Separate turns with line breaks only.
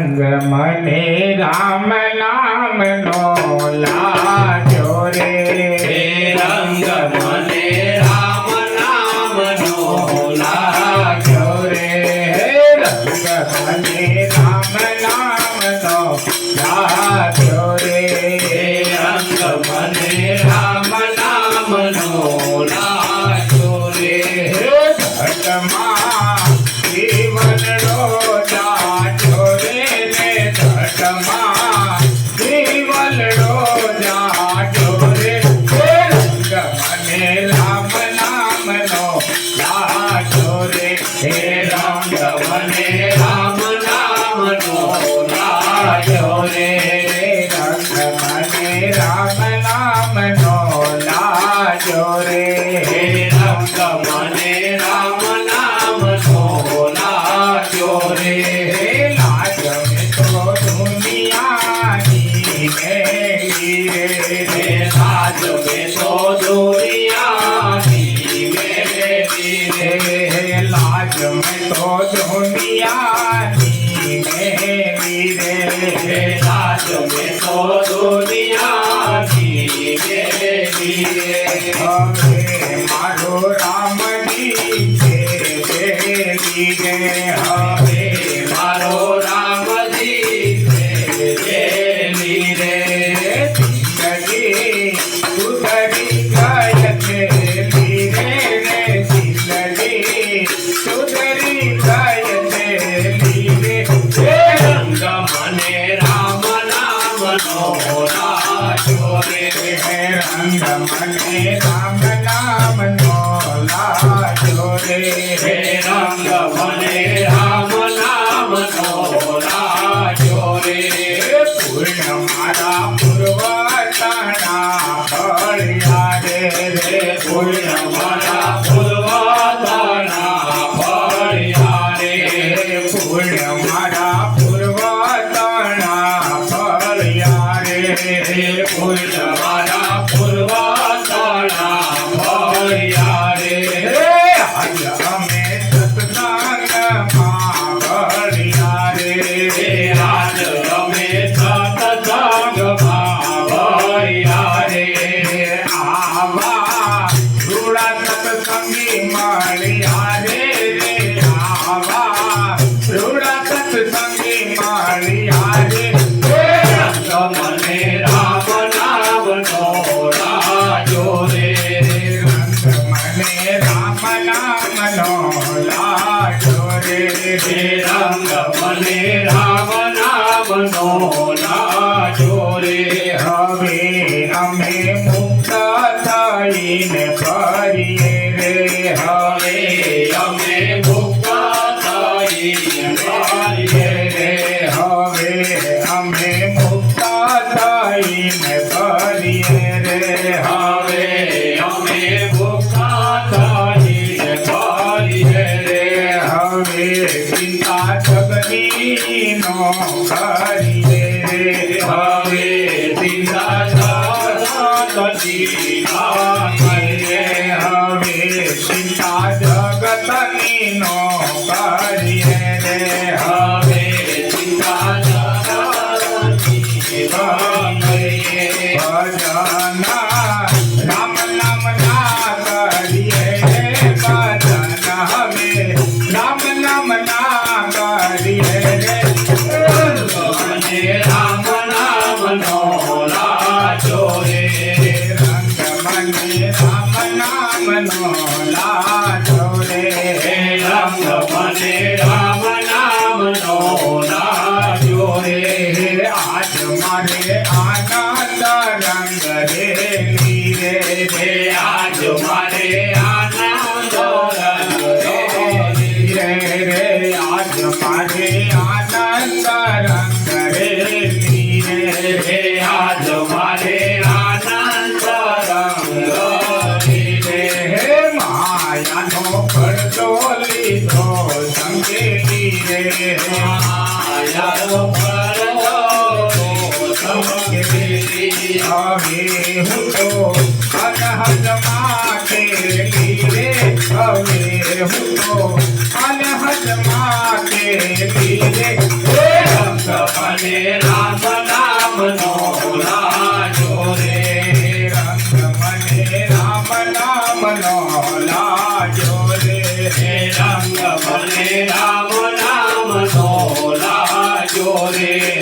રંગ મને રામ નામ નો લાગ્યો રે
રંગ મને રામ નામ નો લાગ્યો
રે રંગ મને રામ નામ નો લાગ્યો રે
રંગ મને રામ નામ નો લાગ્યો રે
ઘટમાં જીવનનો જાજો રે ને ઘટમાં જીવનનો જાજો રે રંગ મને રામ નામનો લાગ્યો રે
રંગ મને રામ નામનો લાગ્યો રે
રંગ મને રામ નામનો લાગ્યો રે
રંગ મને રામ નામનો લાગ્યો રે
લાજ મેં તો દુનિયાની મેલી રે
લાજ મેં તો દુનિયાની મેલી રે
લાજ મેં તો દુનિયાની મેલી રે
લાજ મેં તો દુનિયાની મેલી રે
હવે મારો રામજી છે દેવી રે હવે
મારો રામજી છે જેલી રે
જિંદગી સુધરી ગઈ છે લીરે રે જિંદગી સુધરી ગઈ છે લીરે
રંગ મને રામ નામનો લાગ્યો રે
રંગ મને રામ નામનો લાગ્યો રે
રંગ મને રામ નામનો લાગ્યો રે
પૂર્ણ મારા પૂર્વતના ફળિયા રે
પૂર્ણ મારા પૂર્વતના ફળિયા રે
પૂર્ણ મારા પૂર્વતના ફળિયા રે
પૂર્ણ મારા પૂર્વતના ફળિયા રે
આજ અમે સત્સંગમાં ભળ્યા રે
આજ અમે સત્સંગમાં ભળ્યા રે
આવા રૂડા સત્સંગી મળ્યા રે આવા રૂડા સત્સંગી મળ્યા રે
રંગ મને રામ નામનો લાગ્યો રે
રંગ મને રામ નામનો લાગ્યો રે
રંગ મને રામ નામનો લાગ્યો રે
હવે અમે મુક્ત થઈને ફરીએ રે
હવે અમે મુક્ત થઈને ફરીએ રે
હવે અમે મુક્ત થઈને ફરીએ રે
હવે અમે મુક્ત થઈને ફરીએ રે
હવે ચિંતા જગની નો કરીએ રે
હવે દિલા જાગતી કરીએ
હવે ચિંતા જગતની નો કરીએ રે
હવે ચિંતા જાગતી કરીએ
ભજન રામ નામ ના કરીએ ભજન હવે રામ નામ ના કરીએ રે
મને રામ નામનો લાગ્યો રે
રંગ મને રામ નામનો લાગ્યો રે
રંગ મને રામ નામનો લાગ્યો રે
આજ મારે આનંદ રંગ રેલી રે
આજ મારે આનંદ
રેલી રે આજ મારે આનંદ રંગ રેલી રે
આજ મારે આનંદ રંગ
હે માયાનો પડદો લીધો સંકેતી રે
માયાનો પડદો સંકેતી
હવે હું તો અનહદમાં ખેલી રે હવે હું તો અનહદમાં ખેલી રે
મને રામ નામનો લાજો રે
રંગ મને રામ નામનો લાજો રે
હે રંગ મને રામ નામનો લાજો રે